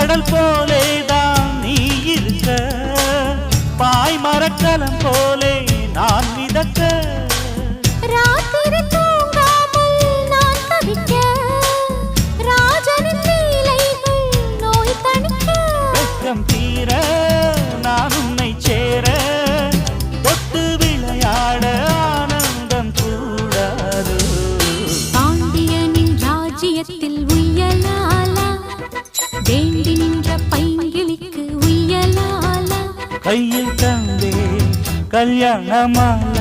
கடல் போலேதான் நீ இருக்க, பாய் மரக்கலம் போலே நான் மிதக்க. ராத்திரி தூங்காமல் நான் தவிக்க, ராஜனின் லீலைகள் நோய் தணிக்க. வெட்கம் தீர நான் உன்னை சேர, தொட்டு விளையாட ஆனந்தம் கூடாது. பாண்டியனின் ராஜ்யத்தில் உய்யலாலா, வேண்டி நின்ற பைங்கிளிக்கு உய்யலாலா. கையில் தந்தே கல்யாண மாலை